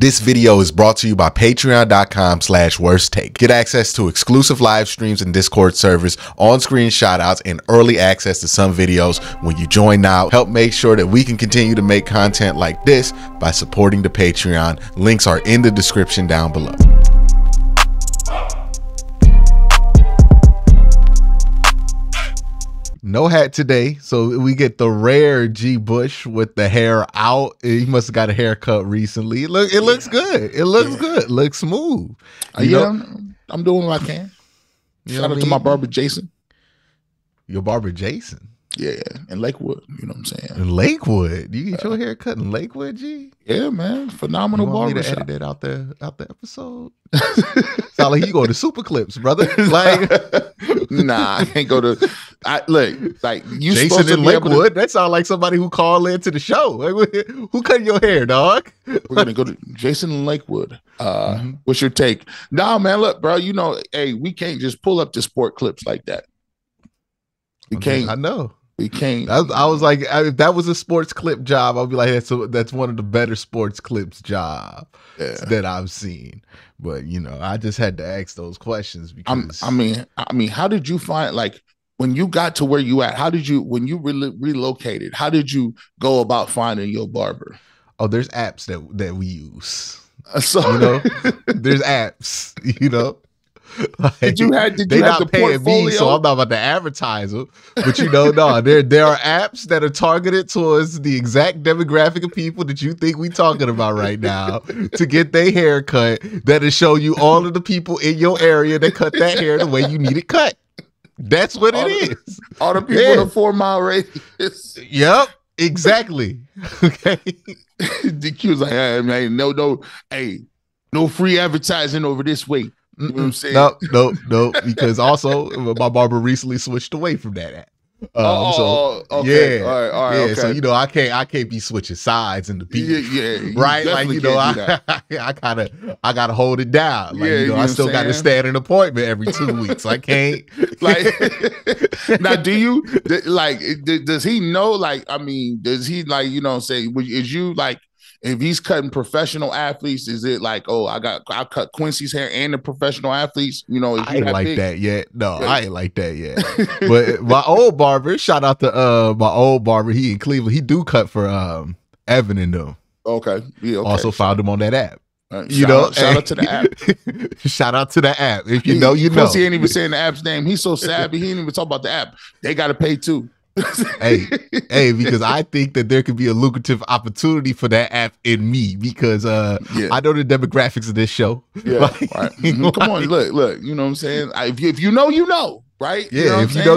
This video is brought to you by patreon.com/worsttake. Get access to exclusive live streams and Discord servers, on-screen shoutouts, and early access to some videos when you join now. Help make sure that we can continue to make content like this by supporting the Patreon. Links are in the description down below. No hat today, so we get the rare G Bush with the hair out. He must have got a haircut recently. It looks good. It looks good. Looks smooth. I'm doing what I can. Shout out to my barber Jason. Your barber Jason? Yeah, in Lakewood. You know what I'm saying? In Lakewood? You get your hair cut in Lakewood, G? Yeah, man. Phenomenal barber. You want me to edit it out the episode? Sound like you go to Super Clips, brother. Like, nah, I can't go to. Look, like you. Jason in Lakewood. That sounds like somebody who called in to the show. Like, who cut your hair, dog? We're gonna go to Jason in Lakewood. What's your take? Nah, man. Look, bro. You know, hey, we can't just pull up the sport clips like that. We can't. I know. We can't. I was like, if that was a sports clip job, I'd be like, that's one of the better sports clips job that I've seen. But you know, I just had to ask those questions because I mean, how did you find, like, when you got to where you at? How did you, when you relocated? How did you go about finding your barber? Oh, there's apps that we use. So you know, there's apps. You know. Like, did you have not paying portfolio? me, so I'm not about to advertise them. But you know, no, there are apps that are targeted towards the exact demographic of people that you think we talking about right now to get their hair cut. That'll show you all of the people in your area that cut that hair the way you need it cut. That's what it is. All the people in a 4-mile radius. Yep, exactly. Okay. DQ's like, hey, man, no free advertising over this way. You know what I'm saying? No, because also my barber recently switched away from that app. Okay. Yeah, all right, yeah. okay. So you know, I can't be switching sides in the beef, right? Like, you know, I gotta hold it down. Like, you know, I still got to stand an appointment every 2 weeks. I can't. Like, now, do you like? Does he know? Like, I mean, does he, like, you know what I'm saying? Is you like? If he's cutting professional athletes, is it like, oh, I cut Quincy's hair and the professional athletes? You know, I ain't like that yet. No, I ain't like that yet. But my old barber, shout out to my old barber, he in Cleveland. He do cut for Evan and them. Okay. Yeah. Okay. Also found him on that app. Shout out to the app. Shout out to the app. If you know, you know. He ain't even saying the app's name. He's so savvy. He ain't even talk about the app. They got to pay too. hey, because I think that there could be a lucrative opportunity for that app in me, because I know the demographics of this show. Yeah, like, right. Come on, look. You know what I'm saying? If you know, you know, right? Yeah, you know, if you know,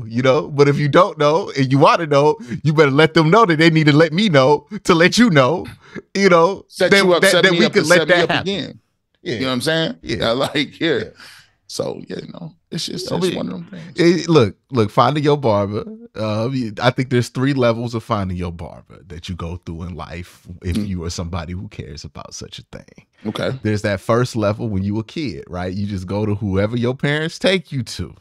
you know. But if you don't know and you want to know, you better let them know that they need to let me know to let you know. You know, set you up, set me we up, could let that happen again. Yeah. You know what I'm saying? Yeah, like here. Yeah. So, you know, it's just one of them things. Look, finding your barber. I think there's 3 levels of finding your barber that you go through in life if you are somebody who cares about such a thing. Okay. There's that first level when you a kid, right? You just go to whoever your parents take you to,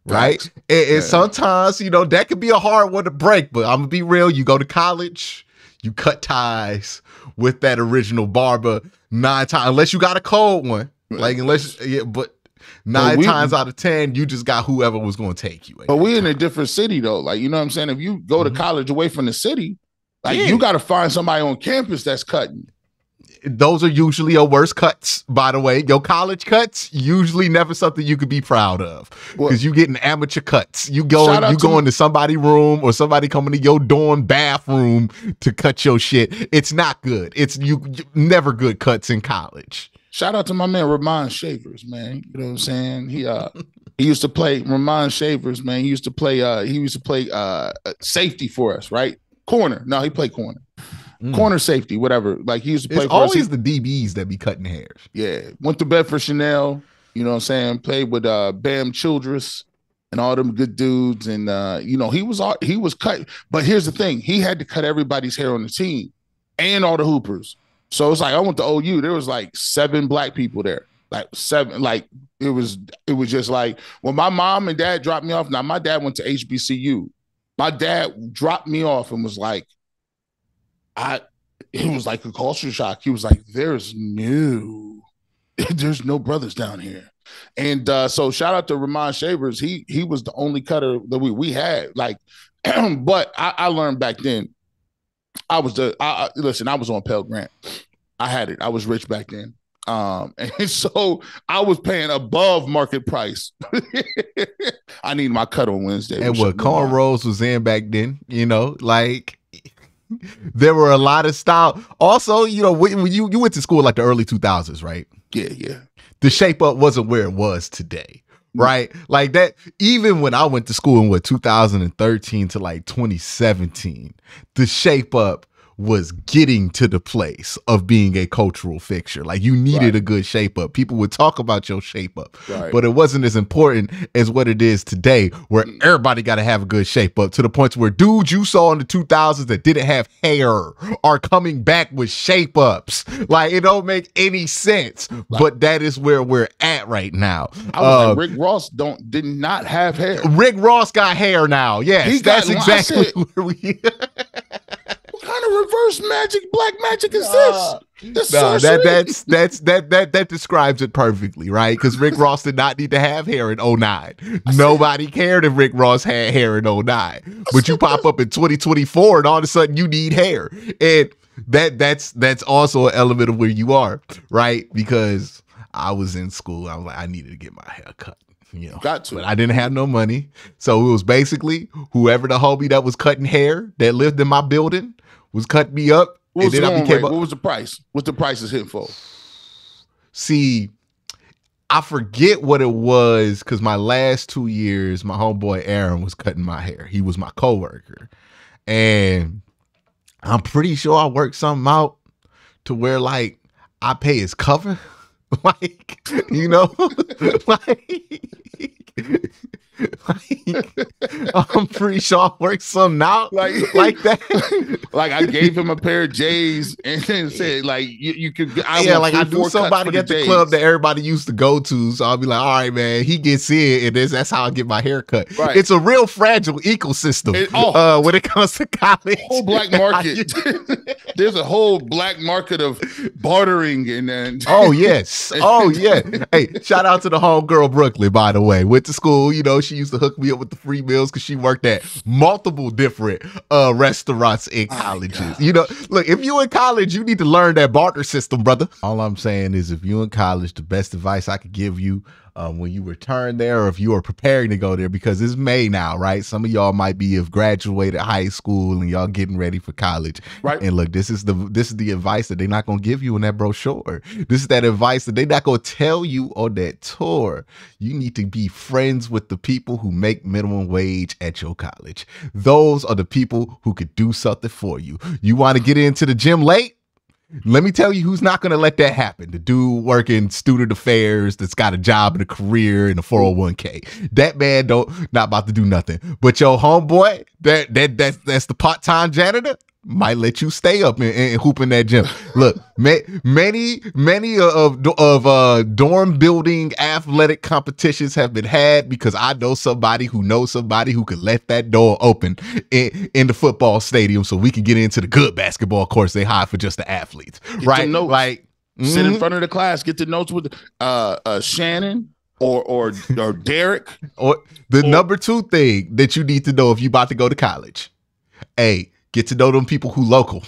right? And sometimes, you know, that could be a hard one to break, but I'm going to be real. You go to college, you cut ties with that original barber 9 times, unless you got a cold one. Like, but 9 times out of 10, you just got whoever was going to take you. But we're in a different city, though. Like, you know what I'm saying? If you go to college away from the city, like, you got to find somebody on campus that's cutting. Those are usually your worst cuts, by the way. Your college cuts, usually never something you could be proud of, because you getting amateur cuts. You go into somebody's room, or somebody coming to your dorm bathroom to cut your shit. It's not good. It's you never good cuts in college. Shout out to my man Ramon Shavers, man. You know what I'm saying? He used to play Ramon Shavers, man. He used to play safety for us, right? Corner. No, he played corner. Corner safety, whatever. Like, he used to play it's for us. Always the DBs that be cutting hairs. Yeah. Went to Bedford Chanel, you know what I'm saying? Played with Bam Childress and all them good dudes. And you know, he was cut. But here's the thing, he had to cut everybody's hair on the team and all the hoopers. So it's like, I went to OU. There was like 7 black people there, like 7. Like, it was just like, when my mom and dad dropped me off. Now, my dad went to HBCU. My dad dropped me off and was like, it was like a culture shock. He was like, there's no brothers down here. And so shout out to Ramon Shavers. He was the only cutter that we had. Like, but I learned back then. Listen, I was on Pell Grant. I had it. I was rich back then. And so I was paying above market price. I need my cut on Wednesday. And what cornrows was in back then, like there were a lot of style. Also, when you went to school like the early 2000s, right? Yeah. The shape up wasn't where it was today, right? Like that, even when I went to school in 2013 to like 2017, the shape up was getting to the place of being a cultural fixture. Like you needed a good shape up. People would talk about your shape up, but it wasn't as important as what it is today, where everybody got to have a good shape up, to the point where dudes you saw in the 2000s that didn't have hair are coming back with shape ups. Like it don't make any sense, but that is where we're at right now. I was like, Rick Ross did not have hair. Rick Ross got hair now. Yes, that's exactly where we. What kind of reverse black magic is this? That describes it perfectly, right? Because Rick Ross did not need to have hair in 09. Nobody cared if Rick Ross had hair in 09. But you pop up in 2024 and all of a sudden you need hair. And that's also an element of where you are, right? Because I was in school. I was like, I needed to get my hair cut. Got to. But I didn't have no money. So it was basically whoever the homie that was cutting hair that lived in my building was cutting me up. What was the price? What's the prices hitting for? See, I forget what it was, because my last 2 years, my homeboy Aaron was cutting my hair. He was my coworker. And I'm pretty sure I worked something out to where like I pay his cover. Like, I'm pretty sure I worked something out like that. Like I gave him a pair of J's and then said like you could. I knew somebody at the club that everybody used to go to, so I'll be like, all right, man, he gets in, and that's how I get my hair cut. Right. It's a real fragile ecosystem when it comes to college. Whole black market. There's a whole black market of bartering and then. Oh yes, oh yeah. Hey, shout out to the homegirl Brooklyn, by the way. Went to school, she used to hook me up with the free meals because she worked at multiple different restaurants in colleges. Look, if you in college, you need to learn that barter system, brother. All I'm saying is, if you in college, the best advice I could give you when you return there, or if you are preparing to go there, because it's May now, right? Some of y'all might have graduated high school and y'all getting ready for college. Right. And look, this is the advice that they're not gonna give you in that brochure. This is that advice that they're not gonna tell you on that tour. You need to be friends with the people who make minimum wage at your college. Those are the people who could do something for you. You want to get into the gym late? Let me tell you who's not going to let that happen. The dude working student affairs that's got a job and a career and a 401k. That man not about to do nothing. But your homeboy, that's the part-time janitor, might let you stay up and hoop in that gym. Look, many of dorm building athletic competitions have been had because I know somebody who knows somebody who could let that door open in the football stadium so we can get into the good basketball course they hire for just the athletes. Right? Like sit in front of the class, get the notes with Shannon or Derek. Or number two thing that you need to know if you about to go to college. Hey, get to know them people who local.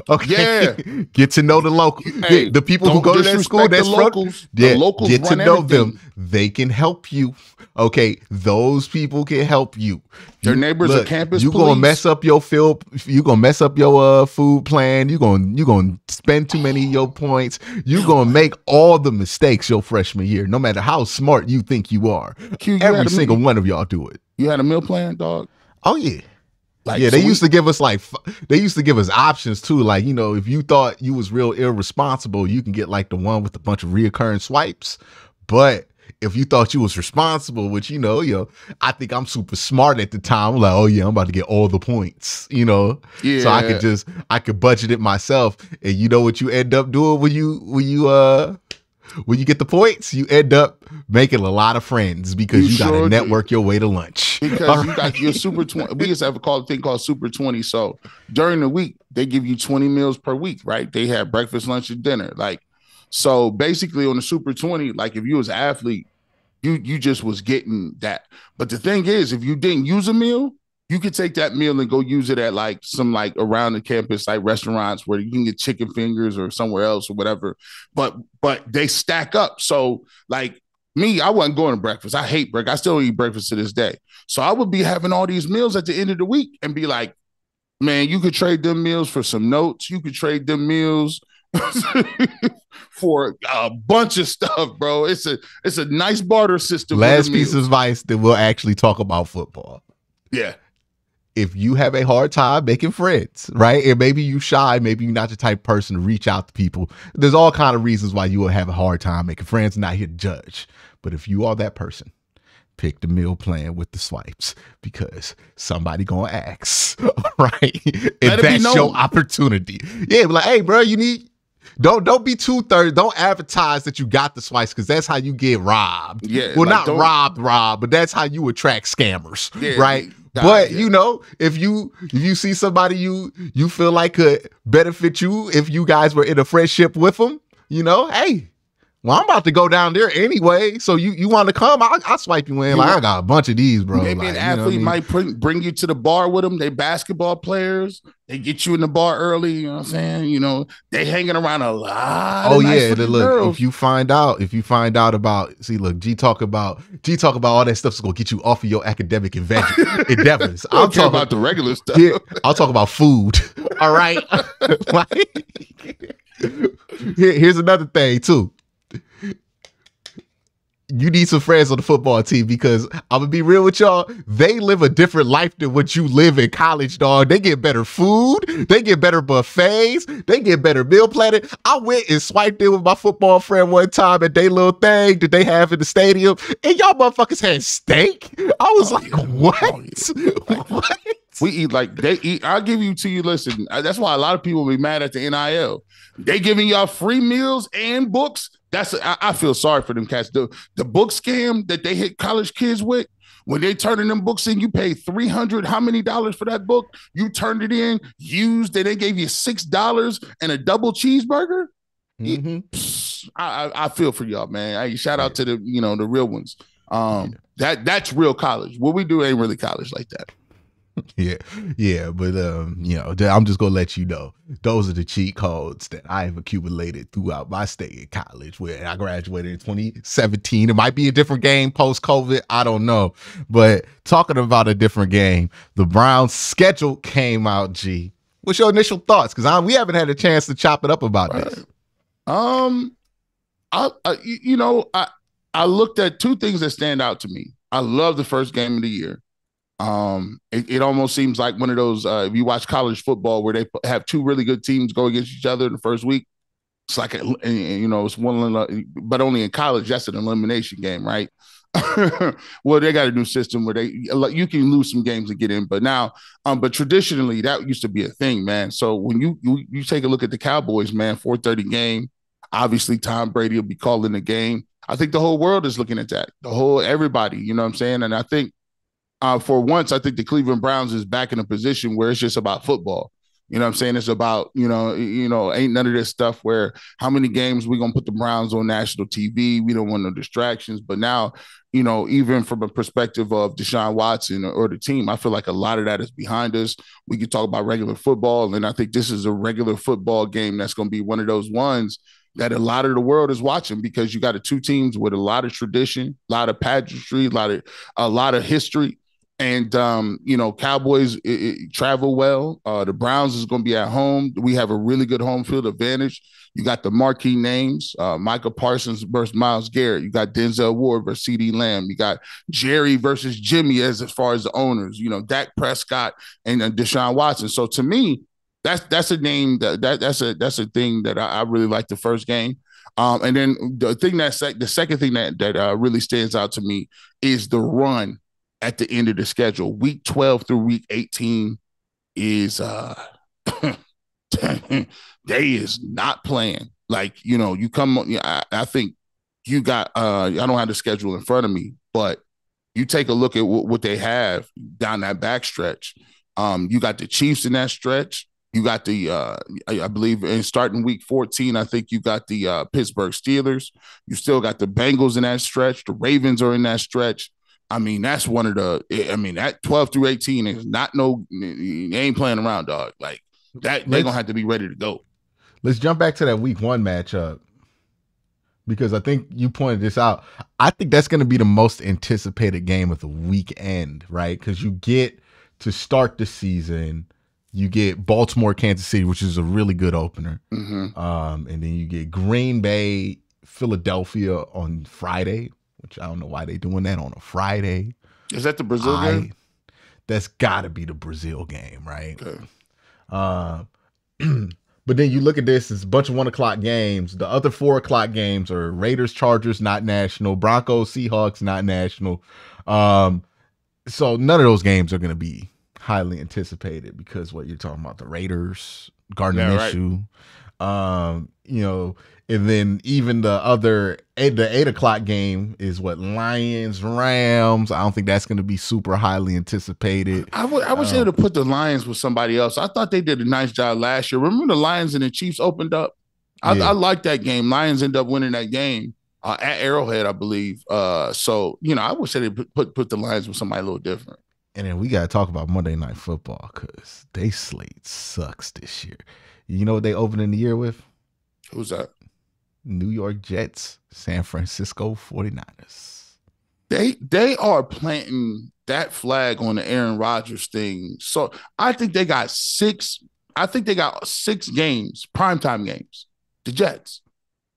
Okay. Yeah. Get to know the local. Hey, the people who go to that school, that's locals. Yeah. The locals get to know them. They can help you. Okay. Those people can help you. Their neighbors are campus police. You're gonna mess up your food plan. You're gonna spend too many of your points. You're gonna make all the mistakes your freshman year, no matter how smart you think you are. Every single one of y'all do it. You had a meal plan, dog? Oh yeah. Like, yeah, they used to give us options too. Like, if you thought you was real irresponsible, you can get like the one with a bunch of reoccurring swipes. But if you thought you was responsible, which, I think I'm super smart at the time. I'm like, oh yeah, I'm about to get all the points, Yeah. So I could budget it myself. And you know what you end up doing when you when you get the points, you end up making a lot of friends because you got to network your way to lunch. Because you got your Super 20. We used to have a thing called Super 20. So during the week, they give you 20 meals per week, right? They have breakfast, lunch, and dinner. Like, so basically on the Super 20, like if you was an athlete, you just was getting that. But the thing is, if you didn't use a meal, you could take that meal and go use it at like some like around the campus like restaurants where you can get chicken fingers or somewhere else or whatever. But they stack up. So like me, I wasn't going to breakfast. I hate breakfast. I still eat breakfast to this day. So I would be having all these meals at the end of the week and be like, man, you could trade them meals for some notes. You could trade them meals for a bunch of stuff, bro. It's a nice barter system. Last piece of advice that we'll actually talk about football. Yeah. If you have a hard time making friends, right? And maybe you shy, maybe you're not the type of person to reach out to people. There's all kind of reasons why you will have a hard time making friends. Not here to judge. But if you are that person, pick the meal plan with the swipes because somebody gonna ask, right? And that's your opportunity. Yeah, like, hey, bro, you need. Don't be too thirsty. Don't advertise that you got the swipes because that's how you get robbed. Yeah, well, like, not robbed, but that's how you attract scammers, right? But you know, if you see somebody you feel like could benefit you if you guys were in a friendship with them, you know, hey. Well, I'm about to go down there anyway, so you want to come? I'll swipe you in. Like, I got a bunch of these, bro. Maybe like, an athlete might bring you to the bar with them. They basketball players. They get you in the bar early. You know what I'm saying? You know, they hanging around a lot. Oh yeah, look. Girls. If you find out about, look, G talk about all that stuff's gonna get you off of your academic endeavors. I'll talk about the regular stuff. Yeah, I'll talk about food. All right. Here's another thing too. You need some friends on the football team because I'm gonna be real with y'all. They live a different life than what you live in college, dog. They get better food. They get better buffets. They get better meal planning. I went and swiped in with my football friend one time at their little thing that they have in the stadium, and y'all motherfuckers had steak. I was like, what? What? We eat like they eat. I'll give you to you. Listen, that's why a lot of people be mad at the NIL. They giving y'all free meals and books. I feel sorry for them cats. The book scam that they hit college kids with, when they turning them books in, you pay $300. How many dollars for that book? You turned it in, used, and they gave you $6 and a double cheeseburger. Mm-hmm. I feel for y'all, man. Shout out to the real ones. That's real college. What we do ain't really college like that. Yeah, but I'm just gonna let you know those are the cheat codes that I have accumulated throughout my stay in college. Where I graduated in 2017. It might be a different game post-COVID, I don't know. But talking about a different game, the Browns schedule came out. G, what's your initial thoughts? Because we haven't had a chance to chop it up about this. I looked at two things that stand out to me. I love the first game of the year. It almost seems like one of those, if you watch college football where they have two really good teams go against each other in the first week, it's like, it's one, but only in college, that's an elimination game, right? Well, they got a new system where you can lose some games and get in, but now, but traditionally that used to be a thing, man. So when you take a look at the Cowboys, man, 4:30 game, obviously Tom Brady will be calling the game. I think the whole world is looking at that, everybody, you know what I'm saying? And I think, for once, I think the Cleveland Browns is back in a position where it's just about football. You know what I'm saying? It's about, ain't none of this stuff where how many games we going to put the Browns on national TV. We don't want no distractions. But now, even from a perspective of Deshaun Watson or the team, I feel like a lot of that is behind us. We can talk about regular football. And I think this is a regular football game that's going to be one of those ones that a lot of the world is watching because you got two teams with a lot of tradition, a lot of pageantry, a lot of history. And, Cowboys travel well. The Browns is going to be at home. We have a really good home field advantage. You got the marquee names, Micah Parsons versus Myles Garrett. You got Denzel Ward versus CeeDee Lamb. You got Jerry versus Jimmy as far as the owners, Dak Prescott and Deshaun Watson. So to me, that's a name that's a thing that I really like the first game. And then the second thing that really stands out to me is the run at the end of the schedule. Week 12 through week 18 is they is not playing. Like, you come on, I think you got I don't have the schedule in front of me, but you take a look at what they have down that backstretch. You got the Chiefs in that stretch. You got the I believe in starting week 14, I think you got the Pittsburgh Steelers. You still got the Bengals in that stretch. The Ravens are in that stretch. I mean, that's one of that 12 through 18 is not they ain't playing around, dog. Like that, they're gonna have to be ready to go. Let's jump back to that week 1 matchup, because I think you pointed this out. I think that's going to be the most anticipated game of the weekend, right? Because you get to start the season, you get Baltimore, Kansas City, which is a really good opener. Mm-hmm. And then you get Green Bay, Philadelphia on Friday, which I don't know why they're doing that on a Friday. Is that the Brazil game? That's got to be the Brazil game, right? Okay. But then you look at this, it's a bunch of 1 o'clock games. The other 4 o'clock games are Raiders, Chargers, not national. Broncos, Seahawks, not national. So none of those games are going to be highly anticipated, because what you're talking about, the Raiders, Gardner Minshew, right. And then even the 8 o'clock game is what, Lions, Rams. I don't think that's going to be super highly anticipated. I was able to put the Lions with somebody else. I thought they did a nice job last year. Remember the Lions and the Chiefs opened up? I liked that game. Lions ended up winning that game at Arrowhead, I believe. So, I would say they put the Lions with somebody a little different. And then we got to talk about Monday Night Football, because they slate sucks this year. You know what they opening the year with? Who's that? New York Jets, San Francisco 49ers. They are planting that flag on the Aaron Rodgers thing. So I think they got 6 games, primetime games. The Jets.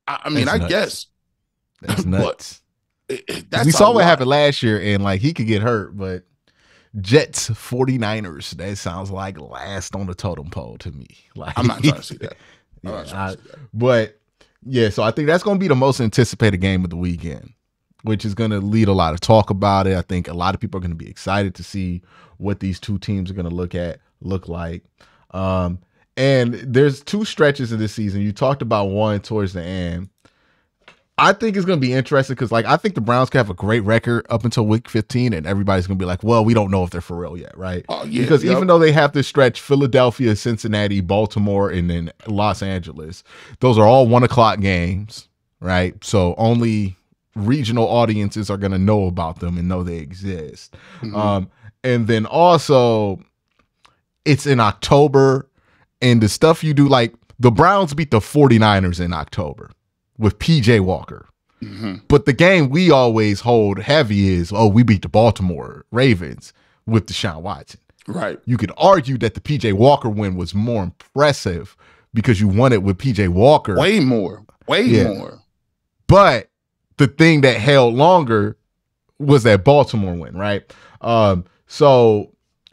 I mean, I guess. That's nuts. We saw what happened last year, and like he could get hurt, but Jets 49ers, that sounds like last on the totem pole to me. Like, I'm not trying to see that. But yeah, so I think that's going to be the most anticipated game of the weekend, which is going to lead a lot of talk about it. I think a lot of people are going to be excited to see what these two teams are going to look like. And there's 2 stretches of this season. You talked about one towards the end. I think it's going to be interesting because, like, I think the Browns can have a great record up until week 15, and everybody's going to be like, well, we don't know if they're for real yet, right? Because even though they have this stretch, Philadelphia, Cincinnati, Baltimore, and then Los Angeles, those are all 1 o'clock games, right? So only regional audiences are going to know about them and know they exist. Mm-hmm. And then also, it's in October, and the stuff you do, like, the Browns beat the 49ers in October with PJ Walker. Mm-hmm. But the game we always hold heavy is, we beat the Baltimore Ravens with Deshaun Watson. Right. You could argue that the PJ Walker win was more impressive because you won it with PJ Walker. Way more. But the thing that held longer was that Baltimore win, right? So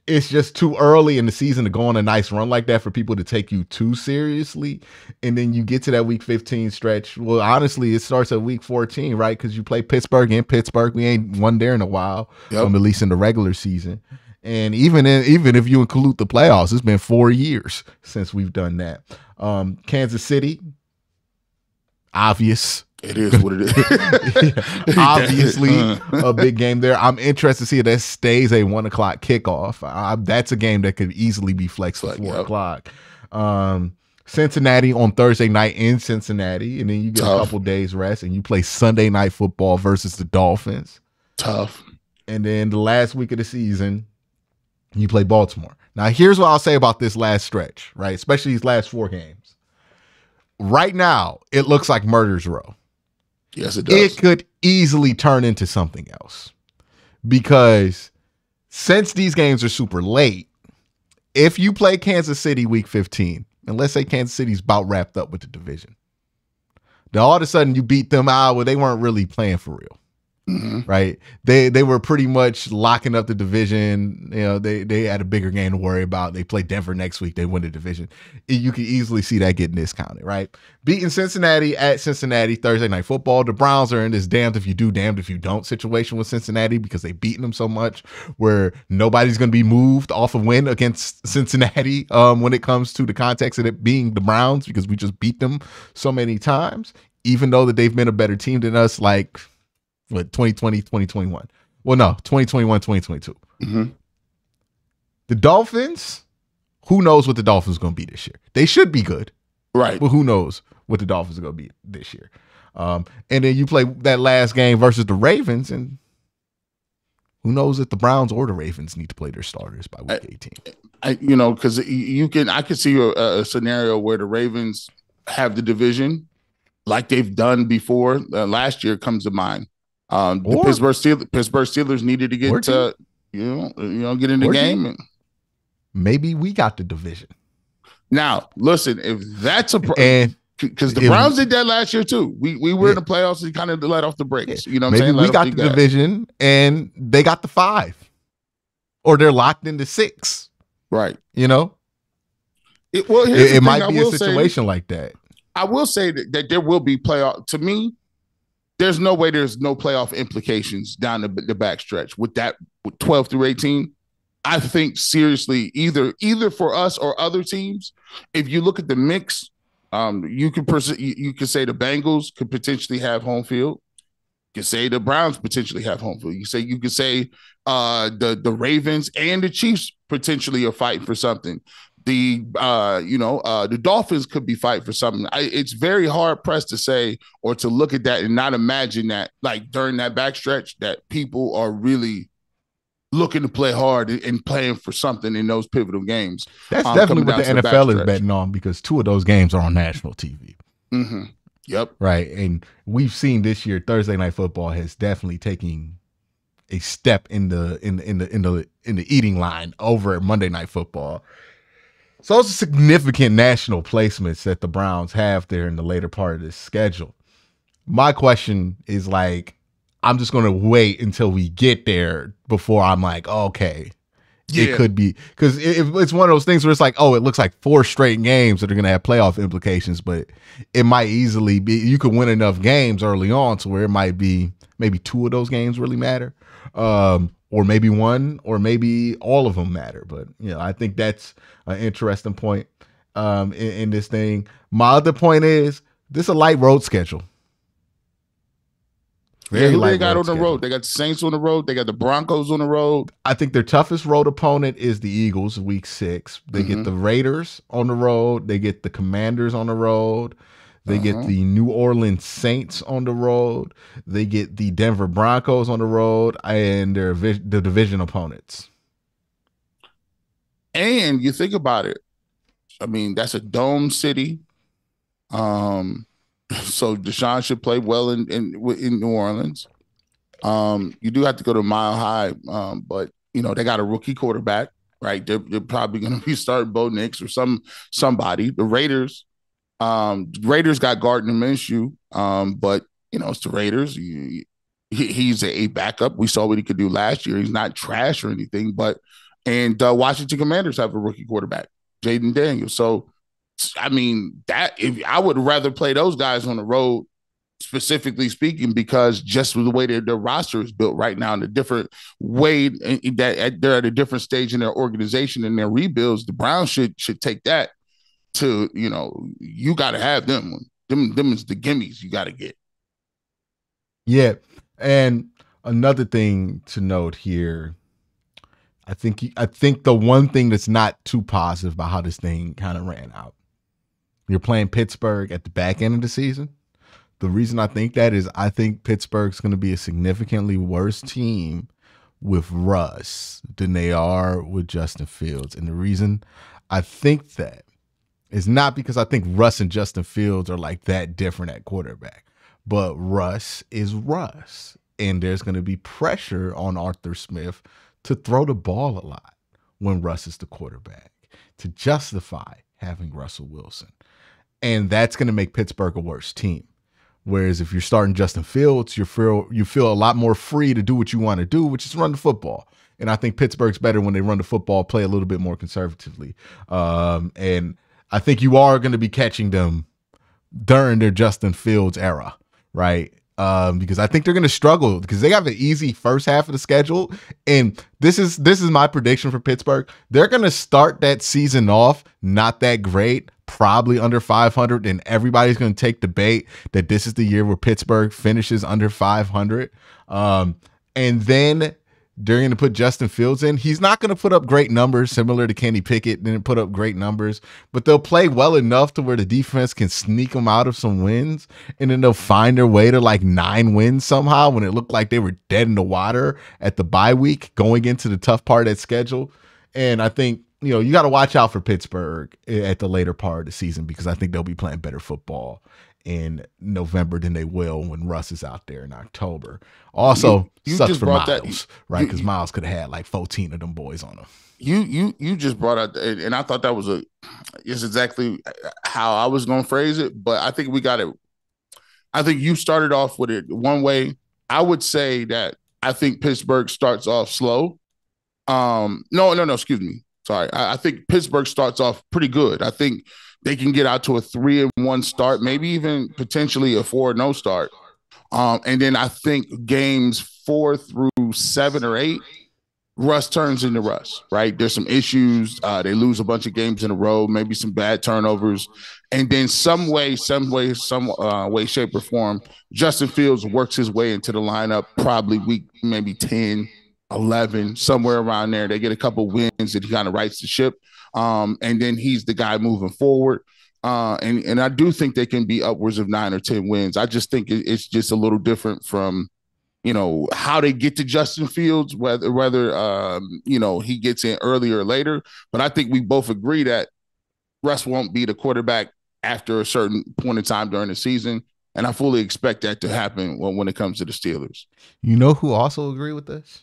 it's just too early in the season to go on a nice run like that for people to take you too seriously. And then you get to that week 15 stretch. Well, honestly, it starts at week 14, right? Because you play Pittsburgh in Pittsburgh. We ain't won there in a while, at least in the regular season. And even if you include the playoffs, it's been 4 years since we've done that. Kansas City, obvious. It is what it is. Obviously, a big game there. I'm interested to see if that stays a 1 o'clock kickoff. That's a game that could easily be flexed to 4 o'clock. Cincinnati on Thursday night in Cincinnati, and then you get a couple days rest, and you play Sunday Night Football versus the Dolphins. Tough. And then the last week of the season, you play Baltimore. Now, here's what I'll say about this last stretch, right? Especially these last 4 games. Right now, it looks like murder's row. Yes, it does. It could easily turn into something else, because since these games are super late, if you play Kansas City week 15, and let's say Kansas City's about wrapped up with the division, then all of a sudden you beat them out where they weren't really playing for real. Mm-hmm. Right. They were pretty much locking up the division. They had a bigger game to worry about. They play Denver next week. They win the division. You can easily see that getting discounted, right? Beating Cincinnati at Cincinnati Thursday Night Football. The Browns are in this damned if you do, damned if you don't situation with Cincinnati because they've beaten them so much where nobody's going to be moved off a win against Cincinnati when it comes to the context of it being the Browns, because we just beat them so many times. even though that they've been a better team than us, like what 2020, 2021. Well, no, 2021, 2022. Mm-hmm. The Dolphins, who knows what the Dolphins are going to be this year? They should be good. Right. But who knows what the Dolphins are going to be this year? And then you play that last game versus the Ravens, and who knows if the Browns or the Ravens need to play their starters by week 18. Because I could see a scenario where the Ravens have the division like they've done before. Last year comes to mind. The Pittsburgh Steelers needed to get to, get in the game. Maybe we got the division. Now, listen, if that's because the Browns did that last year too. We were in the playoffs and kind of let off the brakes. You know what I'm saying? Maybe we got the division and they got the 5. Or they're locked into 6. Right. You know? It might be a situation like that. I will say that there will be playoff. To me, there's no way there's no playoff implications down the backstretch with 12 through 18. I think seriously, either for us or other teams, if you look at the mix, you could say the Bengals could potentially have home field. You could say the Browns potentially have home field. You could say the Ravens and the Chiefs potentially are fighting for something. The Dolphins could be fighting for something. It's very hard pressed to say or to look at that and not imagine that, like, during that backstretch, that people are really looking to play hard and playing for something in those pivotal games. That's definitely what the NFL is betting on, because 2 of those games are on national TV. Mm-hmm. Yep. Right. And we've seen this year Thursday Night Football has definitely taken a step in the eating line over Monday Night Football. So those are significant national placements that the Browns have there in the later part of this schedule. My question is, like, I'm just going to wait until we get there before I'm like, okay, it could be. Because it's one of those things where it's like, oh, it looks like 4 straight games that are going to have playoff implications, but it might easily be, you could win enough games early on to where it might be maybe 2 of those games really matter. Or maybe 1, or maybe all of them matter. But, I think that's an interesting point in this thing. My other point is, this is a light road schedule. Who they got on the road? They got the Saints on the road. They got the Broncos on the road. I think their toughest road opponent is the Eagles, week 6. They get the Raiders on the road. They get the Commanders on the road. They get the New Orleans Saints on the road. They get the Denver Broncos on the road, and the division opponents. And you think about it. I mean, that's a dome city. So Deshaun should play well in New Orleans. You do have to go to Mile High, but they got a rookie quarterback, right? They're probably going to be starting Bo Nix or somebody. The Raiders got Gardner Minshew, but it's the Raiders. He's a backup. We saw what he could do last year. He's not trash or anything, and Washington Commanders have a rookie quarterback, Jaden Daniels. So, I mean, I would rather play those guys on the road, specifically speaking, because just the way their roster is built right now, in a different way that they're at a different stage in their organization and their rebuilds, the Browns should take that to, you got to have them. Them is the gimmies you got to get. Yeah. And another thing to note here, I think the one thing that's not too positive about how this thing kind of ran out, you're playing Pittsburgh at the back end of the season. The reason I think that is I think Pittsburgh's going to be a significantly worse team with Russ than they are with Justin Fields. And the reason I think that is not because I think Russ and Justin Fields are like that different at quarterback, but Russ is Russ. And there's going to be pressure on Arthur Smith to throw the ball a lot when Russ is the quarterback, to justify having Russell Wilson. And that's going to make Pittsburgh a worse team. Whereas if you're starting Justin Fields, you feel a lot more free to do what you want to do, which is run the football. And I think Pittsburgh's better when they run the football, play a little bit more conservatively. And I think you are going to be catching them during their Justin Fields era, right? because I think they're going to struggle because they have an easy first half of the schedule. And this is my prediction for Pittsburgh. They're going to start that season off not that great, probably under 500, and everybody's going to take the bait that this is the year where Pittsburgh finishes under 500. And then they're going to put Justin Fields in. He's not going to put up great numbers, similar to Kenny Pickett, didn't put up great numbers, but they'll play well enough to where the defense can sneak them out of some wins, and then they'll find their way to like 9 wins somehow when it looked like they were dead in the water at the bye week going into the tough part of that schedule. And I think, you got to watch out for Pittsburgh at the later part of the season because I think they'll be playing better football in November than they will when Russ is out there in October. Also, you sucks for Miles, right? Because Miles could have had like 14 of them boys on him. You just brought out, and I thought that was is exactly how I was going to phrase it, but I think we got it. I think you started off with it one way. I would say that I think Pittsburgh starts off slow. No, excuse me. Sorry. I think Pittsburgh starts off pretty good. I think they can get out to a 3-1 start, maybe even potentially a 4-0 start. And then I think games 4 through 7 or 8, Russ turns into Russ, right? There's some issues. They lose a bunch of games in a row, maybe some bad turnovers. And then some way, shape, or form, Justin Fields works his way into the lineup, probably week maybe 10, 11, somewhere around there. They get a couple wins that he kind of rights the ship. And then he's the guy moving forward. And I do think they can be upwards of 9 or 10 wins. I just think it's just a little different from, how they get to Justin Fields, whether he gets in earlier or later. But I think we both agree that Russ won't be the quarterback after a certain point in time during the season. And I fully expect that to happen when it comes to the Steelers. You know who also agree with this?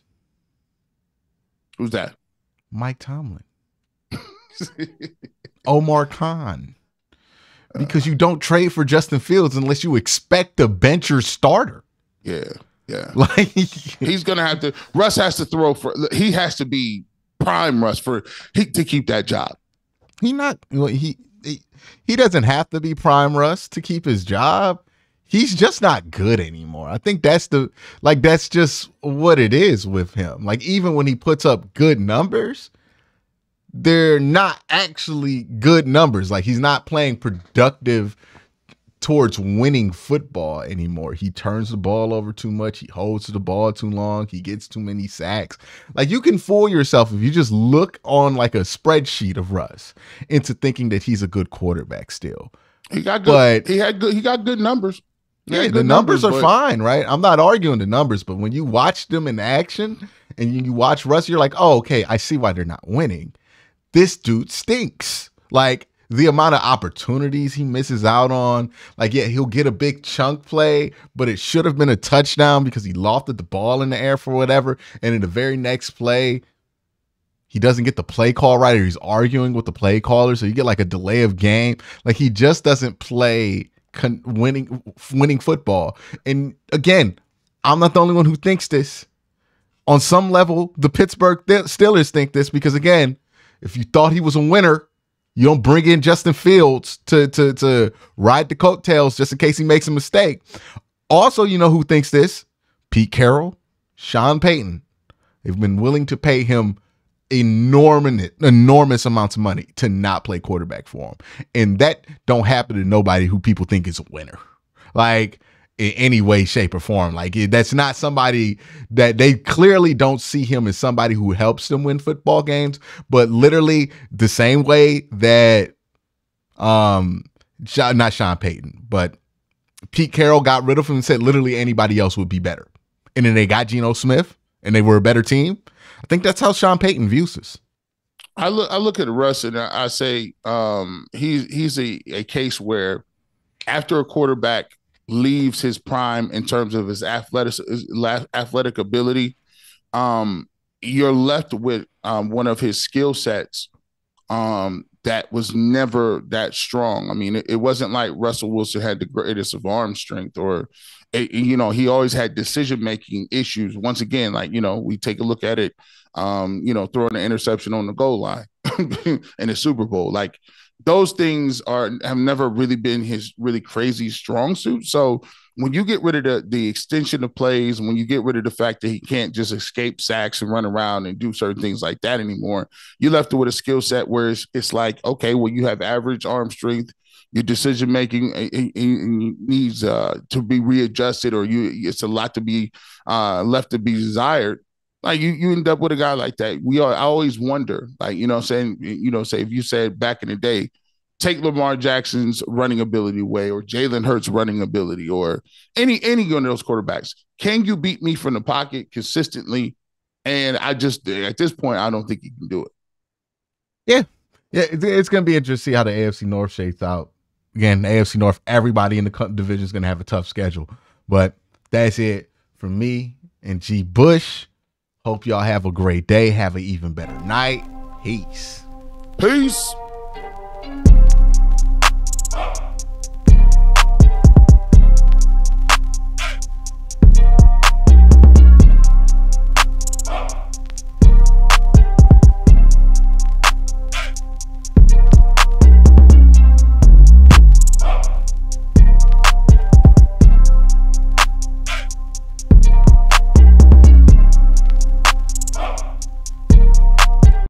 Who's that? Mike Tomlin. Omar Khan. Because you don't trade for Justin Fields unless you expect to bench your starter. Yeah. Like he's gonna have to. Russ has to throw for. He has to be prime Russ to keep that job. He doesn't have to be prime Russ to keep his job. He's just not good anymore. I think that's just what it is with him. Like even when he puts up good numbers, they're not actually good numbers. Like he's not playing productive towards winning football anymore. He turns the ball over too much. He holds the ball too long. He gets too many sacks. Like you can fool yourself if you just look on like a spreadsheet of Russ into thinking that he's a good quarterback still. He got good. He got good numbers. Yeah, the numbers are fine, right? I'm not arguing the numbers, but when you watch them in action and you watch Russ, you're like, oh, okay, I see why they're not winning. This dude stinks. Like the amount of opportunities he misses out on. Like, yeah, he'll get a big chunk play, but it should have been a touchdown because he lofted the ball in the air for whatever. And in the very next play, he doesn't get the play call right, or he's arguing with the play caller. So you get like a delay of game. Like he just doesn't play winning football. And again, I'm not the only one who thinks this. On some level, the Pittsburgh Steelers think this because, again, if you thought he was a winner, you don't bring in Justin Fields to ride the coattails just in case he makes a mistake. Also, you know who thinks this? Pete Carroll, Sean Payton. They've been willing to pay him enormous amounts of money to not play quarterback for him. And that don't happen to nobody who people think is a winner. Like, in any way, shape, or form. Like that's not somebody that they clearly don't see him as somebody who helps them win football games, but literally the same way that not Sean Payton, but Pete Carroll got rid of him and said literally anybody else would be better. And then they got Geno Smith and they were a better team. I think that's how Sean Payton views this. I look at Russ and I say he's a case where after a quarterback leaves his prime in terms of his athletic ability, you're left with one of his skill sets that was never that strong. I mean, it wasn't like Russell Wilson had the greatest of arm strength or, he always had decision-making issues. Once again, like, we take a look at it, throwing an interception on the goal line in the Super Bowl. Like, those things have never really been his really crazy strong suit. So when you get rid of the extension of plays, when you get rid of the fact that he can't just escape sacks and run around and do certain things like that anymore, you're left with a skill set where it's like, okay, well, you have average arm strength, your decision making needs to be readjusted, or it's a lot to be left to be desired. Like you end up with a guy like that. I always wonder, like, you know what I'm saying, you know, say if you said back in the day, take Lamar Jackson's running ability away, or Jalen Hurts' running ability, or any one of those quarterbacks, can you beat me from the pocket consistently? And I just, at this point, I don't think you can do it. Yeah. It's going to be interesting to see how the AFC North shakes out. Again, the AFC North, everybody in the division is going to have a tough schedule. But that's it for me and G. Bush. Hope y'all have a great day. Have an even better night. Peace. Peace.